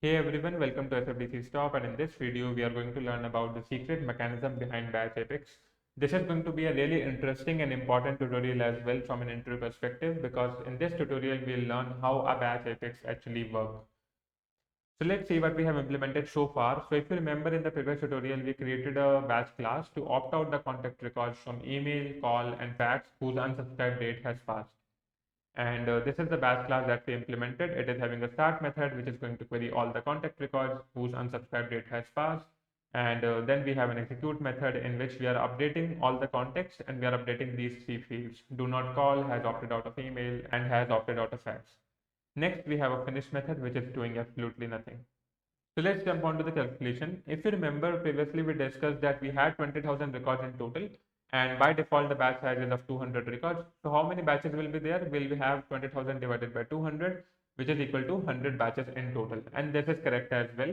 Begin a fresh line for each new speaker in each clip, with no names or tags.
Hey everyone, welcome to SFDC Stop, and in this video we are going to learn about the secret mechanism behind batch epics. This is going to be a really interesting and important tutorial as well from an interview perspective, because in this tutorial we'll learn how a batch epics actually work. So let's see what we have implemented so far. So if you remember, in the previous tutorial we created a batch class to opt out the contact records from email, call and fax whose unsubscribe date has passed. And this is the batch class that we implemented. It is having a start method which is going to query all the contact records whose unsubscribe date has passed. And then we have an execute method in which we are updating all the context, and we are updating these three fields: do not call, has opted out of email, and has opted out of fax. Next, we have a finish method which is doing absolutely nothing. So let's jump on to the calculation. If you remember, previously we discussed that we had 20,000 records in total, and by default the batch size is of 200 records. So how many batches will be there? Will we have 20,000 divided by 200, which is equal to 100 batches in total, and this is correct as well.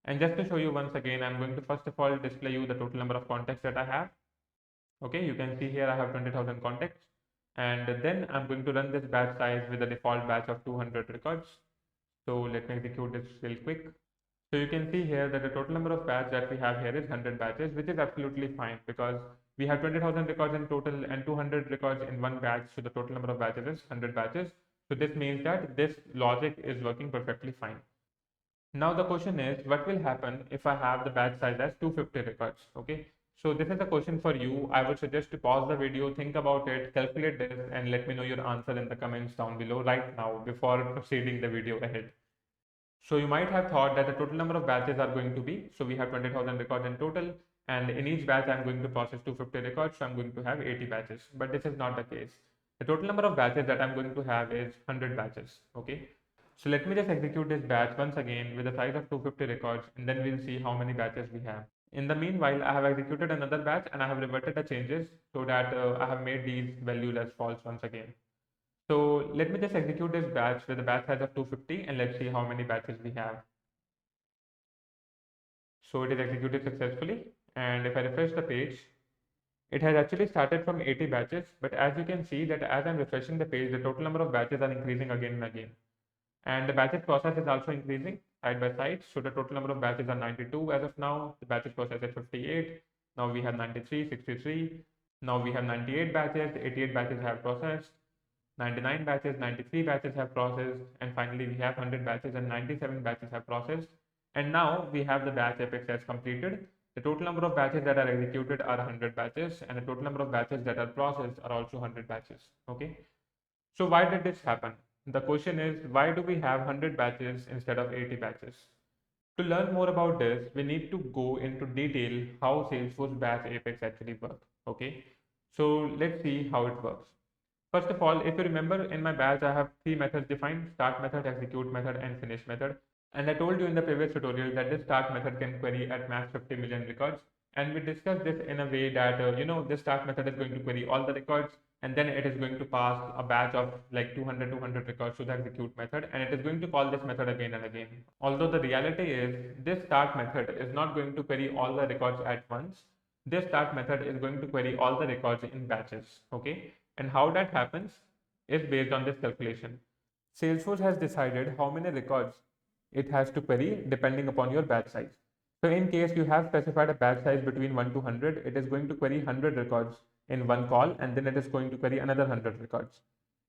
And just to show you once again, I'm going to first of all display you the total number of contacts that I have. Okay, you can see here I have 20,000 contacts, and then I'm going to run this batch size with a default batch of 200 records. So let me execute this real quick. So you can see here that the total number of batches that we have here is 100 batches, which is absolutely fine because we have 20,000 records in total and 200 records in one batch. So the total number of batches is 100 batches. So this means that this logic is working perfectly fine. Now the question is, what will happen if I have the batch size as 250 records? Okay. So this is a question for you. I would suggest to pause the video, think about it, calculate this, and let me know your answer in the comments down below right now before proceeding the video ahead. So you might have thought that the total number of batches are going to be, so we have 20,000 records in total, and in each batch I'm going to process 250 records, so I'm going to have 80 batches. But this is not the case. The total number of batches that I'm going to have is 100 batches. Okay. So let me just execute this batch once again with a size of 250 records, and then we'll see how many batches we have. In the meanwhile, I have executed another batch and I have reverted the changes so that I have made these values as false once again. So let me just execute this batch with a batch size of 250, and let's see how many batches we have. So it is executed successfully, and if I refresh the page, it has actually started from 80 batches, but as you can see that as I'm refreshing the page, the total number of batches are increasing again and again. And the batches process is also increasing side by side. So the total number of batches are 92 as of now. The batches process is 58. Now we have 93, 63. Now we have 98 batches, 88 batches have processed, 99 batches, 93 batches have processed, and finally we have 100 batches and 97 batches have processed. And now we have the batch epics as completed. The total number of batches that are executed are 100 batches, and the total number of batches that are processed are also 100 batches. Okay. So why did this happen? The question is, why do we have 100 batches instead of 80 batches? To learn more about this, we need to go into detail how Salesforce Batch Apex actually works. Okay. So let's see how it works. First of all, if you remember, in my batch, I have three methods defined: start method, execute method, and finish method. And I told you in the previous tutorial that this start method can query at max 50 million records. And we discussed this in a way that, this start method is going to query all the records, and then it is going to pass a batch of like 200 records to the execute method, and it is going to call this method again and again. Although the reality is, this start method is not going to query all the records at once. This start method is going to query all the records in batches. Okay. And how that happens is based on this calculation. Salesforce has decided how many records it has to query depending upon your batch size. So in case you have specified a batch size between 1 to 100, it is going to query 100 records in one call, and then it is going to query another 100 records.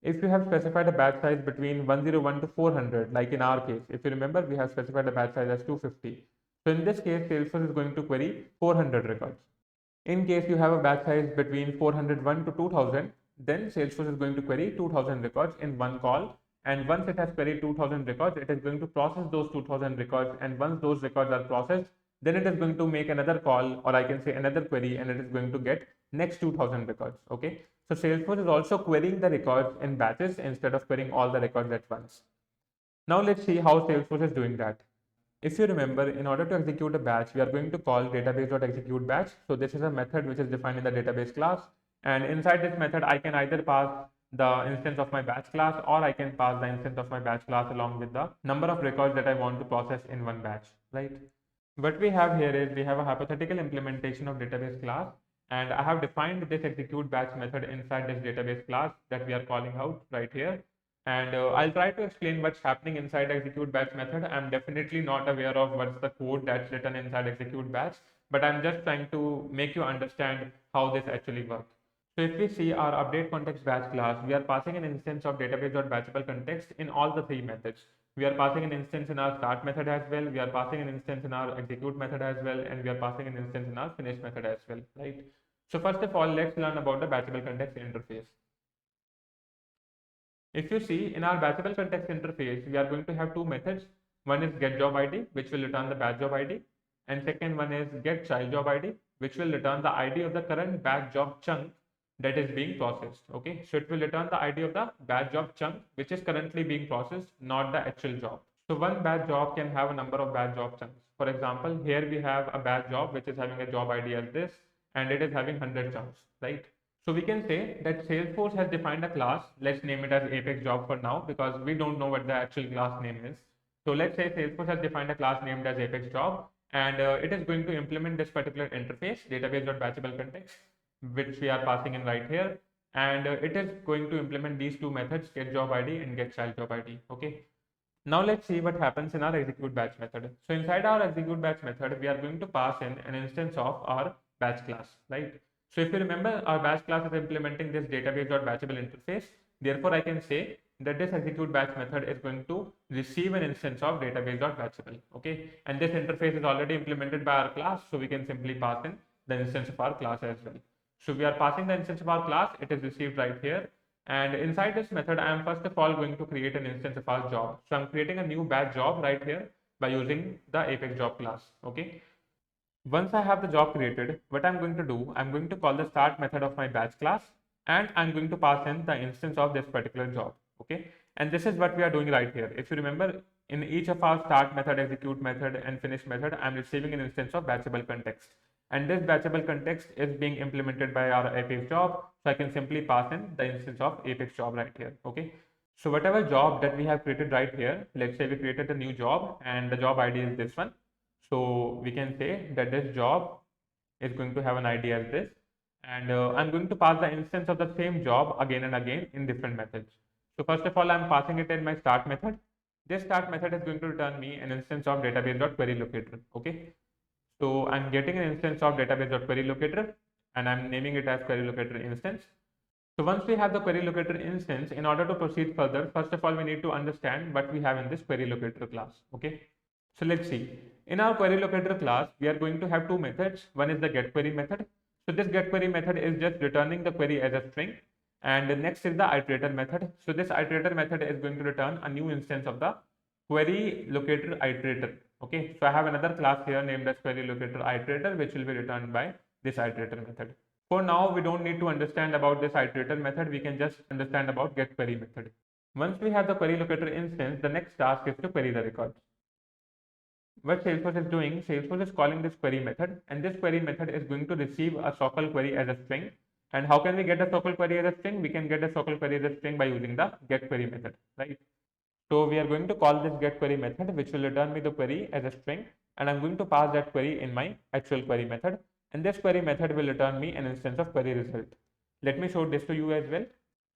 If you have specified a batch size between 101 to 400, like in our case, if you remember, we have specified a batch size as 250. So in this case, Salesforce is going to query 400 records. In case you have a batch size between 401 to 2000, then Salesforce is going to query 2000 records in one call. And once it has queried 2000 records, it is going to process those 2000 records. And once those records are processed, then it is going to make another call, or I can say another query, and it is going to get next 2000 records. Okay. So Salesforce is also querying the records in batches instead of querying all the records at once. Now let's see how Salesforce is doing that. If you remember, in order to execute a batch, we are going to call database.execute batch. So this is a method which is defined in the database class. And inside this method, I can either pass the instance of my batch class, or I can pass the instance of my batch class along with the number of records that I want to process in one batch, right? What we have here is we have a hypothetical implementation of database class, and I have defined this execute batch method inside this database class that we are calling out right here. And I'll try to explain what's happening inside execute batch method. I'm definitely not aware of what's the code that's written inside execute batch, but I'm just trying to make you understand how this actually works. So if we see our update context batch class, we are passing an instance of database.batchable context in all the three methods. We are passing an instance in our start method as well, we are passing an instance in our execute method as well, and we are passing an instance in our finish method as well, right? So first of all, let's learn about the batchable context interface. If you see in our batchable context interface, we are going to have two methods. One is getJobId, which will return the batch job ID, and second one is getChildJobId, which will return the ID of the current batch job chunk that is being processed. Okay, so it will return the ID of the batch job chunk which is currently being processed, not the actual job. So one batch job can have a number of batch job chunks. For example, here we have a batch job which is having a job ID as this, and it is having 100 chunks, right? So we can say that Salesforce has defined a class. Let's name it as Apex Job for now because we don't know what the actual class name is. So let's say Salesforce has defined a class named as Apex Job, and it is going to implement this particular interface, database.batchable context, which we are passing in right here. And it is going to implement these two methods, getJobId and getChildJobId. Okay. Now let's see what happens in our execute batch method. So inside our execute batch method, we are going to pass in an instance of our batch class, right? So if you remember, our batch class is implementing this database.batchable interface. Therefore, I can say that this execute batch method is going to receive an instance of database.batchable. Okay, and this interface is already implemented by our class, so we can simply pass in the instance of our class as well. So we are passing the instance of our class. It is received right here. And inside this method, I am first of all going to create an instance of our job. So I'm creating a new batch job right here by using the Apex Job class. Okay. Once I have the job created, what I'm going to do, I'm going to call the start method of my batch class, and I'm going to pass in the instance of this particular job. Okay. And this is what we are doing right here. If you remember, in each of our start method, execute method, and finish method, I'm receiving an instance of batchable context. And this batchable context is being implemented by our Apex job. So I can simply pass in the instance of Apex job right here. Okay. So whatever job that we have created right here, let's say we created a new job and the job ID is this one. So we can say that this job is going to have an ID as this, and I'm going to pass the instance of the same job again and again in different methods. So first of all, I'm passing it in my start method. This start method is going to return me an instance of database.queryLocator. Okay. So I'm getting an instance of database.queryLocator and I'm naming it as queryLocator instance. So once we have the queryLocator instance, in order to proceed further, first of all, we need to understand what we have in this queryLocator class. Okay. So let's see. In our queryLocator class, we are going to have two methods. One is the getQuery method. So this getQuery method is just returning the query as a string. And the next is the iterator method. So this iterator method is going to return a new instance of the queryLocator iterator. Okay, so I have another class here named as queryLocator iterator, which will be returned by this iterator method. For now, we don't need to understand about this iterator method. We can just understand about getQuery method. Once we have the queryLocator instance, the next task is to query the records. What Salesforce is doing, Salesforce is calling this query method, and this query method is going to receive a SOQL query as a string. And how can we get a SOQL query as a string? We can get a SOQL query as a string by using the getQuery method, right? So we are going to call this getQuery method, which will return me the query as a string, and I'm going to pass that query in my actual query method, and this query method will return me an instance of query result. Let me show this to you as well.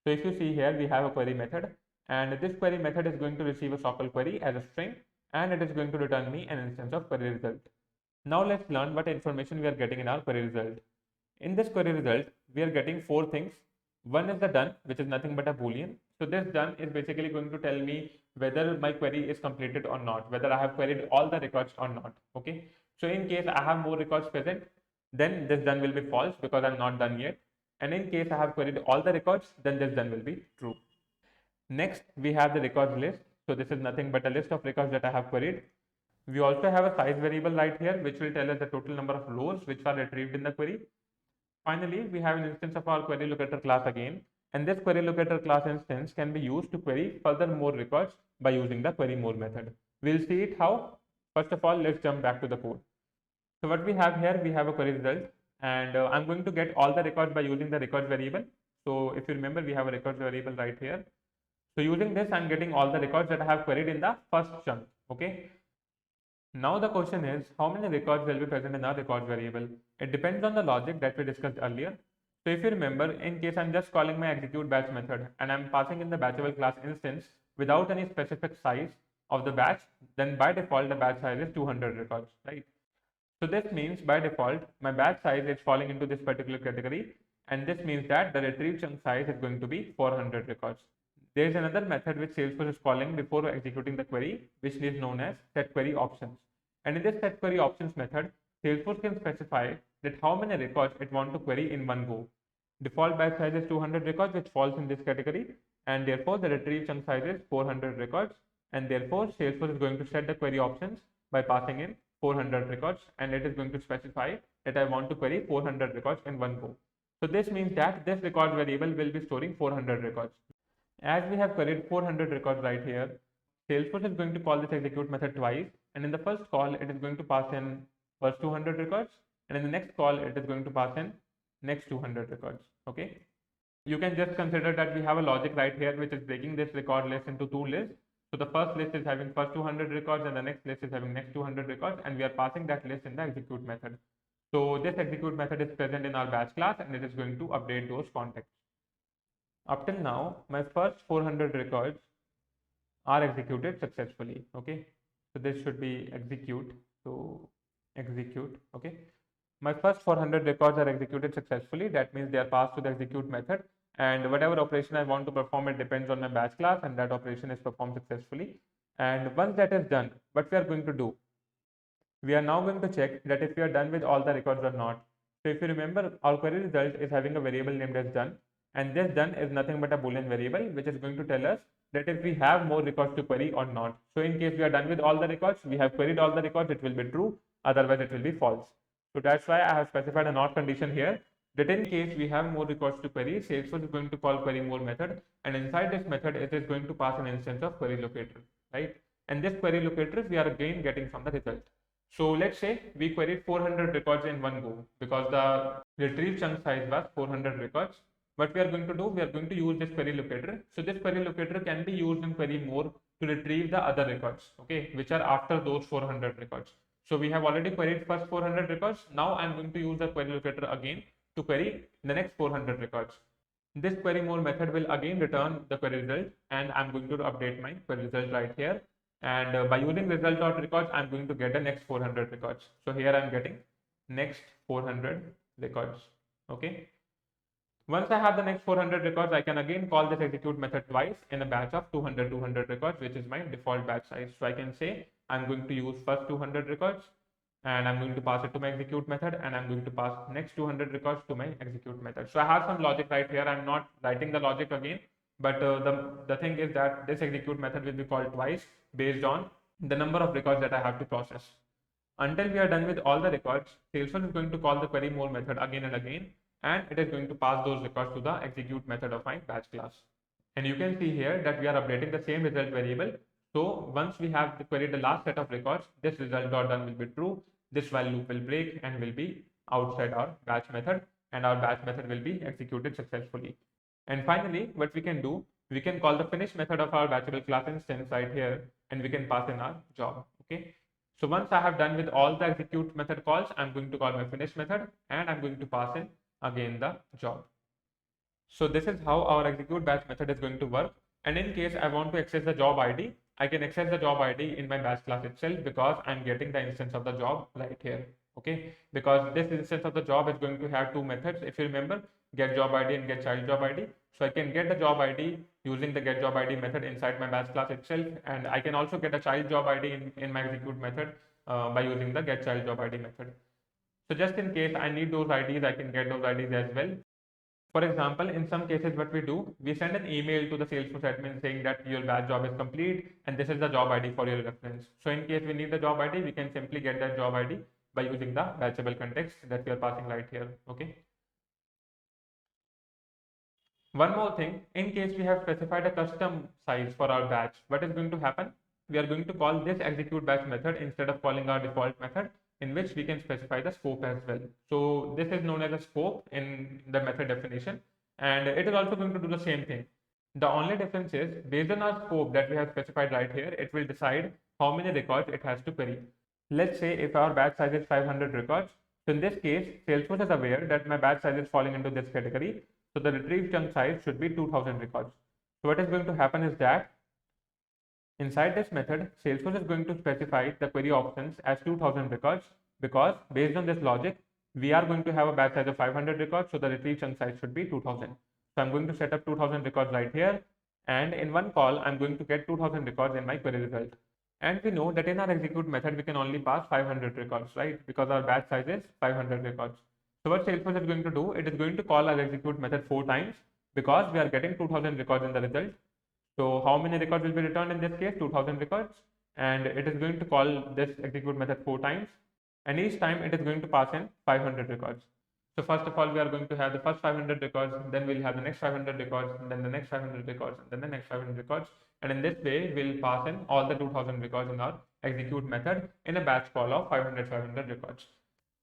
So if you see here, we have a query method, and this query method is going to receive a SOQL query as a string, and it is going to return me an instance of query result. Now let's learn what information we are getting in our query result. In this query result, we are getting four things. One is the done, which is nothing but a boolean. So this done is basically going to tell me whether my query is completed or not, whether I have queried all the records or not. Okay. So in case I have more records present, then this done will be false because I'm not done yet. And in case I have queried all the records, then this done will be true. Next, we have the records list. So this is nothing but a list of records that I have queried. We also have a size variable right here, which will tell us the total number of rows which are retrieved in the query. Finally, we have an instance of our queryLocator class again, and this queryLocator class instance can be used to query further more records by using the queryMore method. We'll see it how. First of all, let's jump back to the code. So what we have here, we have a query result, and I'm going to get all the records by using the records variable. So if you remember, we have a records variable right here. So using this, I'm getting all the records that I have queried in the first chunk. Okay. Now the question is, how many records will be present in our records variable? It depends on the logic that we discussed earlier. So if you remember, in case I'm just calling my execute batch method and I'm passing in the batchable class instance without any specific size of the batch, then by default the batch size is 200 records, right? So this means by default my batch size is falling into this particular category, and this means that the retrieve chunk size is going to be 400 records. There is another method which Salesforce is calling before executing the query, which is known as set query options. And in this set query options method, Salesforce can specify that how many records it wants to query in one go. Default batch size is 200 records, which falls in this category, and therefore the retrieve chunk size is 400 records, and therefore Salesforce is going to set the query options by passing in 400 records, and it is going to specify that I want to query 400 records in one go. So this means that this record variable will be storing 400 records. As we have queried 400 records right here, Salesforce is going to call this execute method twice, and in the first call it is going to pass in first 200 records, and in the next call it is going to pass in next 200 records. Okay, you can just consider that we have a logic right here which is breaking this record list into two lists. So the first list is having first 200 records and the next list is having next 200 records, and we are passing that list in the execute method. So this execute method is present in our batch class, and it is going to update those contexts. Up till now, my first 400 records are executed successfully. Okay, so this should be execute. So execute. Okay, my first 400 records are executed successfully. That means they are passed to the execute method, and whatever operation I want to perform, it depends on my batch class, and that operation is performed successfully. And once that is done, what we are going to do, we are now going to check that if we are done with all the records or not. So if you remember, our query result is having a variable named as done, and this done is nothing but a boolean variable which is going to tell us that if we have more records to query or not. So in case we are done with all the records, we have queried all the records, it will be true, otherwise it will be false. So that's why I have specified a not condition here, that in case we have more records to query, Salesforce is going to call query more method, and inside this method it is going to pass an instance of query locator, right? And this query locator we are again getting from the result. So let's say we queried 400 records in one go because the retrieve chunk size was 400 records. What we are going to do, we are going to use this query locator. So this query locator can be used in query more to retrieve the other records, okay, which are after those 400 records. So we have already queried first 400 records. Now I'm going to use the query locator again to query the next 400 records. This query more method will again return the query result, and I'm going to update my query result right here. And by using result.records, I'm going to get the next 400 records. So here I'm getting next 400 records. Okay. Once I have the next 400 records, I can again call this execute method twice in a batch of 200 records, which is my default batch size. So I can say I'm going to use first 200 records, and I'm going to pass it to my execute method, and I'm going to pass next 200 records to my execute method. So I have some logic right here. I'm not writing the logic again, but the thing is that this execute method will be called twice based on the number of records that I have to process. Until we are done with all the records, Salesforce is going to call the query more method again and again, and it is going to pass those records to the execute method of my batch class. And you can see here that we are updating the same result variable. So once we have queried the last set of records, this result.done will be true, this while loop will break and will be outside our batch method, and our batch method will be executed successfully. And finally, what we can do, we can call the finish method of our batchable class instance right here, and we can pass in our job. Okay. So once I have done with all the execute method calls, I'm going to call my finish method, and I'm going to pass in again the job. So this is how our execute batch method is going to work. And in case I want to access the job ID, I can access the job ID in my batch class itself because I'm getting the instance of the job right here. Okay, because this instance of the job is going to have two methods. If you remember, get job ID and get child job ID. So I can get the job ID using the get job ID method inside my batch class itself, and I can also get a child job ID in my execute method by using the get child job ID method. So just in case I need those IDs, I can get those IDs as well. For example, in some cases, what we do, we send an email to the Salesforce admin saying that your batch job is complete and this is the job ID for your reference. So in case we need the job ID, we can simply get that job ID by using the batchable context that we are passing right here. Okay. One more thing, in case we have specified a custom size for our batch, what is going to happen? We are going to call this execute batch method instead of calling our default method, in which we can specify the scope as well. So this is known as a scope in the method definition, and it is also going to do the same thing. The only difference is based on our scope that we have specified right here, it will decide how many records it has to query. Let's say if our batch size is 500 records, So in this case, Salesforce is aware that my batch size is falling into this category. So the retrieved chunk size should be 2000 records. So what is going to happen is that inside this method, Salesforce is going to specify the query options as 2000 records because based on this logic, we are going to have a batch size of 500 records. So the retrieved chunk size should be 2000. So I'm going to set up 2000 records right here. And in one call, I'm going to get 2000 records in my query result. And we know that in our execute method, we can only pass 500 records, right? Because our batch size is 500 records. So what Salesforce is going to do, it is going to call our execute method 4 times because we are getting 2000 records in the result. So how many records will be returned in this case? 2000 records. And it is going to call this execute method 4 times. And each time it is going to pass in 500 records. So first of all, we are going to have the first 500 records, then we'll have the next 500 records, and then the next 500 records, and then the next 500 records. And in this way, we'll pass in all the 2000 records in our execute method in a batch call of 500 records.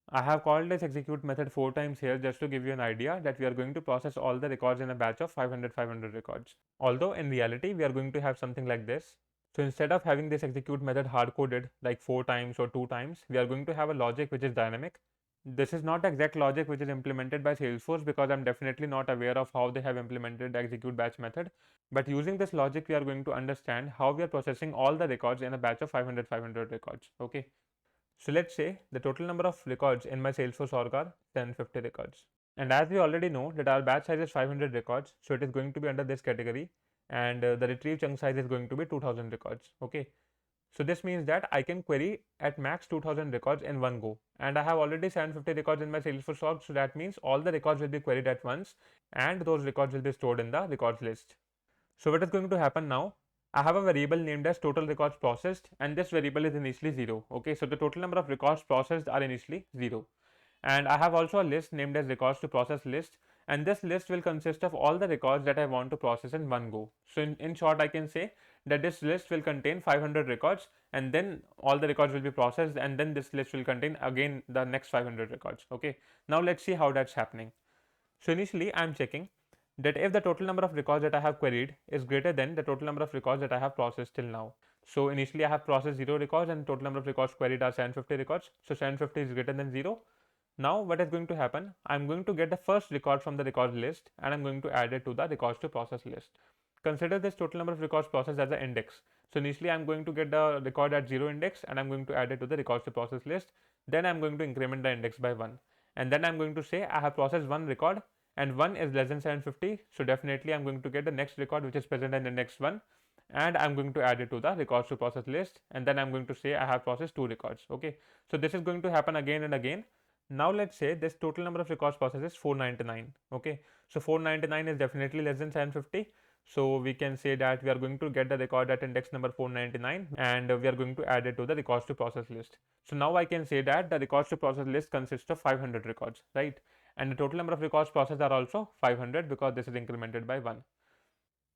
I have called this execute method 4 times here just to give you an idea that we are going to process all the records in a batch of 500 records. Although in reality, we are going to have something like this. So instead of having this execute method hard coded like 4 times or 2 times, we are going to have a logic which is dynamic. This is not the exact logic which is implemented by Salesforce because I'm definitely not aware of how they have implemented the execute batch method. But using this logic, we are going to understand how we are processing all the records in a batch of 500 records. Okay. So let's say the total number of records in my Salesforce org are 1050 records. And as we already know that our batch size is 500 records, so it is going to be under this category, and the retrieve chunk size is going to be 2000 records. Okay. So this means that I can query at max 2000 records in one go, and I have already 750 records in my Salesforce org, so that means all the records will be queried at once and those records will be stored in the records list. So what is going to happen now? I have a variable named as total records processed, and this variable is initially 0. Okay, so the total number of records processed are initially 0. And I have also a list named as records to process list, and this list will consist of all the records that I want to process in one go. So in short, I can say that this list will contain 500 records, and then all the records will be processed, and then this list will contain again the next 500 records. Okay, now let's see how that's happening. So initially I am checking that if the total number of records that I have queried is greater than the total number of records that I have processed till now. So initially I have processed 0 records and total number of records queried are 750 records. So 750 is greater than 0. Now what is going to happen? I am going to get the first record from the records list and I am going to add it to the records to process list. Consider this total number of records processed as the index. So initially I am going to get the record at 0 index and I am going to add it to the records to process list. Then I am going to increment the index by 1. And then I am going to say I have processed one record and 1 is less than 750. So definitely I am going to get the next record which is present in the next one, and I am going to add it to the records to process list, and then I am going to say I have processed 2 records. Okay, so this is going to happen again and again. Now let's say this total number of records processed is 499. Okay, so 499 is definitely less than 750. So we can say that we are going to get the record at index number 499 and we are going to add it to the records to process list. So now I can say that the records to process list consists of 500 records, right? And the total number of records processed are also 500 because this is incremented by 1.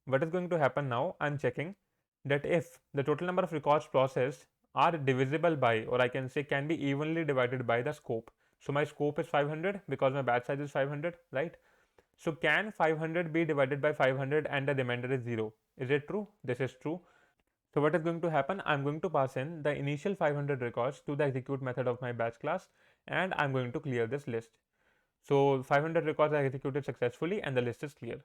What is going to happen now? I am checking that if the total number of records processed are divisible by, or I can say can be evenly divided by the scope. So my scope is 500 because my batch size is 500, right? So can 500 be divided by 500 and the remainder is 0? Is it true? This is true. So what is going to happen? I'm going to pass in the initial 500 records to the execute method of my batch class, and I'm going to clear this list. So 500 records are executed successfully and the list is clear.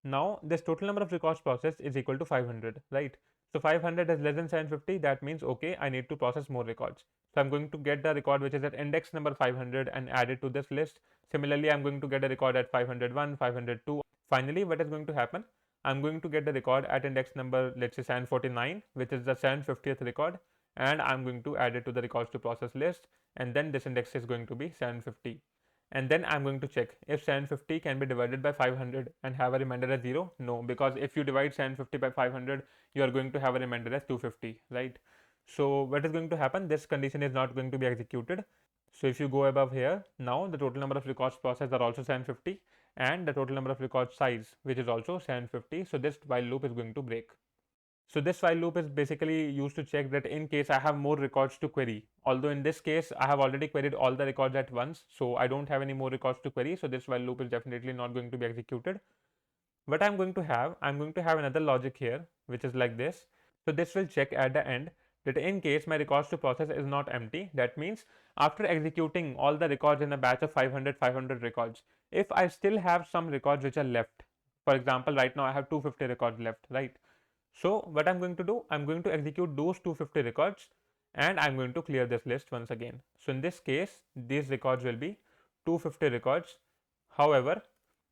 Now this total number of records processed is equal to 500, right? So 500 is less than 750. That means, okay, I need to process more records. So I'm going to get the record which is at index number 500 and add it to this list. Similarly, I'm going to get a record at 501, 502. Finally, what is going to happen? I'm going to get the record at index number, let's say 749, which is the 750th record, and I'm going to add it to the records to process list, and then this index is going to be 750. And then I'm going to check if 750 can be divided by 500 and have a remainder as 0. No, because if you divide 750 by 500, you are going to have a remainder as 250, right? So what is going to happen? This condition is not going to be executed. So if you go above here, now the total number of records processed are also 750 and the total number of record size, which is also 750. So this while loop is going to break. So this while loop is basically used to check that in case I have more records to query. Although in this case, I have already queried all the records at once, so I don't have any more records to query. So this while loop is definitely not going to be executed. What I'm going to have another logic here, which is like this. So this will check at the end that in case my records to process is not empty, that means after executing all the records in a batch of 500 records, if I still have some records which are left, for example, right now I have 250 records left, right? So what I'm going to do, I'm going to execute those 250 records and I'm going to clear this list once again. So in this case, these records will be 250 records. However,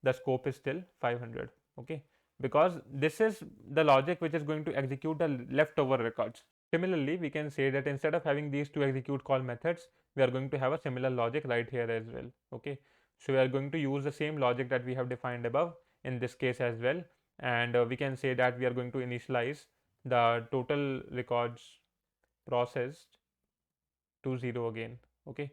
the scope is still 500, okay? Because this is the logic which is going to execute the leftover records. Similarly, we can say that instead of having these two execute call methods, we are going to have a similar logic right here as well, okay? So we are going to use the same logic that we have defined above in this case as well, and we can say that we are going to initialize the total records processed to 0 again, okay?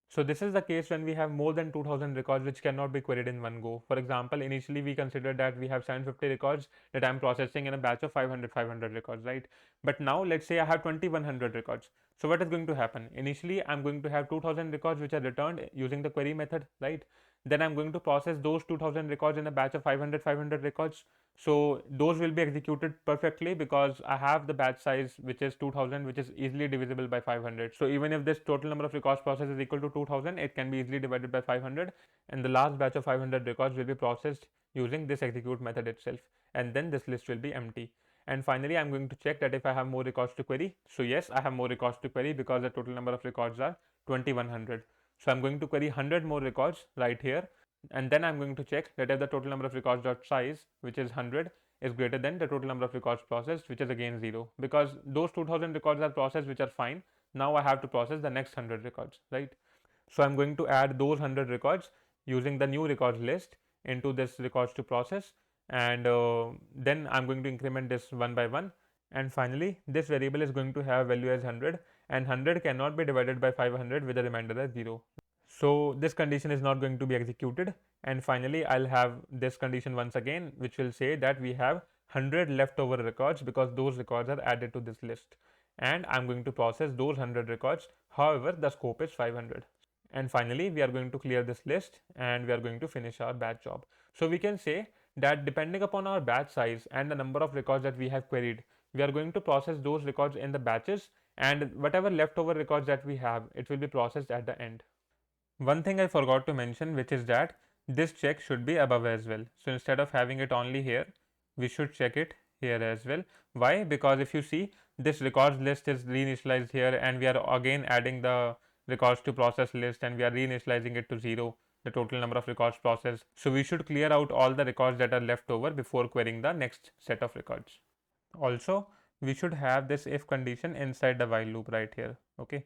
So this is the case when we have more than 2000 records which cannot be queried in one go. For example, initially we considered that we have 750 records that I'm processing in a batch of 500 records, right? But now let's say I have 2100 records. So what is going to happen? Initially I'm going to have 2000 records which are returned using the query method, right? Then I'm going to process those 2000 records in a batch of 500 records. So those will be executed perfectly because I have the batch size which is 2000, which is easily divisible by 500. So even if this total number of records processed is equal to 2000, it can be easily divided by 500, and the last batch of 500 records will be processed using this execute method itself, and then this list will be empty. And finally, I'm going to check that if I have more records to query. So yes, I have more records to query because the total number of records are 2100. So I'm going to query 100 more records right here, and then I'm going to check that if the total number of records dot size, which is 100, is greater than the total number of records processed, which is again 0, because those 2000 records are processed, which are fine. Now I have to process the next 100 records, right? So I'm going to add those 100 records using the new records list into this records to process, and then I'm going to increment this one by one, and finally this variable is going to have value as 100, and 100 cannot be divided by 500 with a remainder as 0. So this condition is not going to be executed, and finally I'll have this condition once again, which will say that we have 100 leftover records because those records are added to this list, and I'm going to process those 100 records. However, the scope is 500. And finally we are going to clear this list and we are going to finish our batch job. So we can say that depending upon our batch size and the number of records that we have queried, we are going to process those records in the batches, and whatever leftover records that we have, it will be processed at the end. One thing I forgot to mention, which is that this check should be above as well. So instead of having it only here, we should check it here as well. Why? Because if you see, this records list is reinitialized here, and we are again adding the records to process list, and we are reinitializing it to 0, the total number of records processed. So we should clear out all the records that are left over before querying the next set of records. Also, we should have this if condition inside the while loop right here, okay?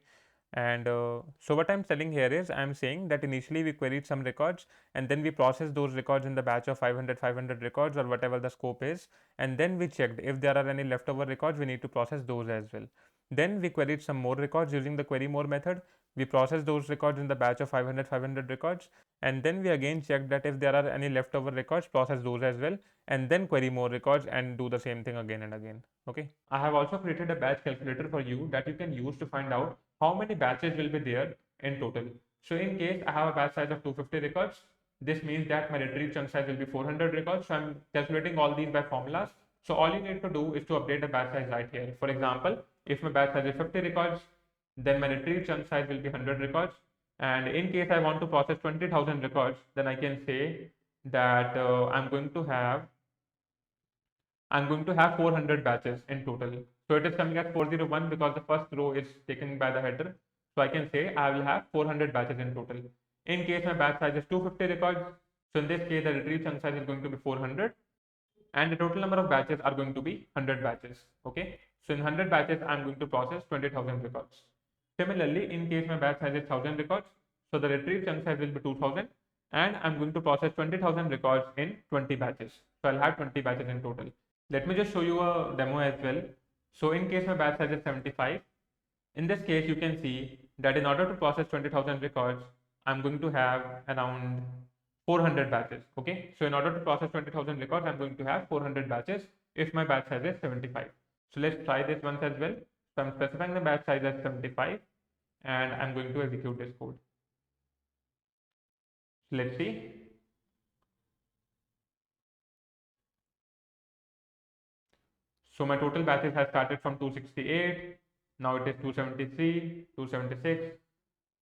And so what I'm telling here is I'm saying that initially we queried some records, and then we processed those records in the batch of 500 records or whatever the scope is, and then we checked if there are any leftover records, we need to process those as well. Then we queried some more records using the query more method. We processed those records in the batch of 500 records, and then we again checked that if there are any leftover records, process those as well, and then query more records and do the same thing again and again. Okay, I have also created a batch calculator for you that you can use to find out how many batches will be there in total. So in case I have a batch size of 250 records, this means that my retrieve chunk size will be 400 records. So I'm calculating all these by formulas. So all you need to do is to update the batch size right here. For example, if my batch size is 50 records, then my retrieve chunk size will be 100 records. And in case I want to process 20,000 records, then I can say that I'm going to have 400 batches in total. So it is coming as 401 because the first row is taken by the header. So I can say I will have 400 batches in total. In case my batch size is 250 records, so in this case the retrieve chunk size is going to be 400, and the total number of batches are going to be 100 batches. Okay, so in 100 batches I'm going to process 20,000 records. Similarly, in case my batch size is 1000 records, so the retrieve chunk size will be 2000, and I'm going to process 20,000 records in 20 batches. So I'll have 20 batches in total. Let me just show you a demo as well. So in case my batch size is 75, in this case you can see that in order to process 20,000 records, I'm going to have around 400 batches. Okay, so in order to process 20,000 records, I'm going to have 400 batches if my batch size is 75. So let's try this once as well. So I'm specifying the batch size as 75, and I'm going to execute this code. So let's see. So my total batches has started from 268, Now it is 273, 276.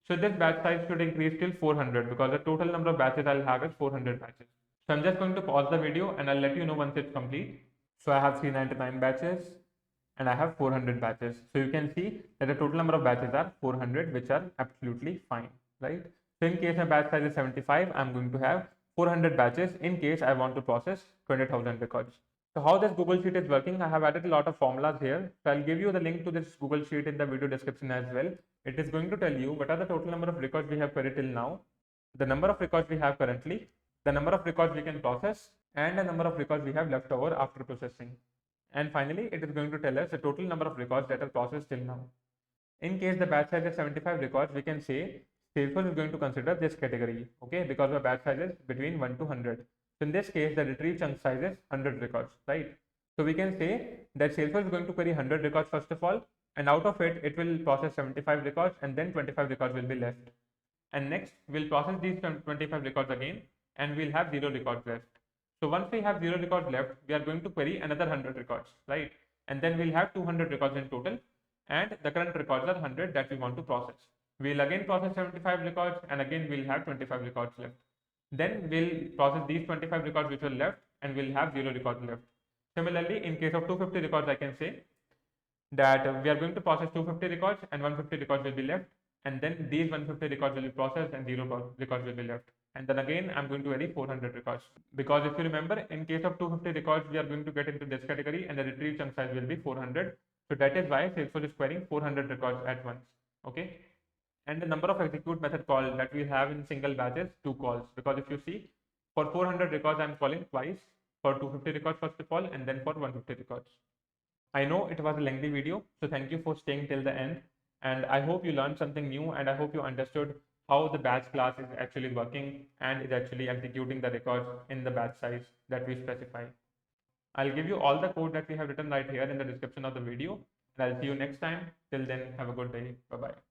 So this batch size should increase till 400 because the total number of batches I'll have is 400 batches. So I'm just going to pause the video and I'll let you know once it's complete. So I have 399 batches and I have 400 batches. So you can see that the total number of batches are 400, which are absolutely fine, right? So in case my batch size is 75, I'm going to have 400 batches in case I want to process 20,000 records. So how this Google Sheet is working, I have added a lot of formulas here. So I'll give you the link to this Google Sheet in the video description as well. It is going to tell you what are the total number of records we have queried till now, the number of records we have currently, the number of records we can process, and the number of records we have left over after processing. And finally, it is going to tell us the total number of records that are processed till now. In case the batch size is 75 records, we can say Salesforce is going to consider this category, okay, because the batch size is between 1 to 100. So in this case, the retrieve chunk size is 100 records, right? So we can say that Salesforce is going to query 100 records first of all, and out of it, it will process 75 records and then 25 records will be left. And next, we'll process these 25 records again and we'll have 0 records left. So once we have 0 records left, we are going to query another 100 records, right? And then we'll have 200 records in total, and the current records are 100 that we want to process. We'll again process 75 records and again we'll have 25 records left. Then we'll process these 25 records which were left and we'll have 0 records left. Similarly, in case of 250 records, I can say that we are going to process 250 records and 150 records will be left, and then these 150 records will be processed and 0 records will be left. And then again, I'm going to query 400 records, because if you remember, in case of 250 records, we are going to get into this category and the retrieve chunk size will be 400. So that is why Salesforce is querying 400 records at once, okay? And the number of execute method call that we have in single batch is 2 calls, because if you see, for 400 records, I'm calling twice, for 250 records first of all, and then for 150 records. I know it was a lengthy video, so thank you for staying till the end. And I hope you learned something new, and I hope you understood how the batch class is actually working and is actually executing the records in the batch size that we specify. I'll give you all the code that we have written right here in the description of the video, and I'll see you next time. Till then, have a good day. Bye-bye.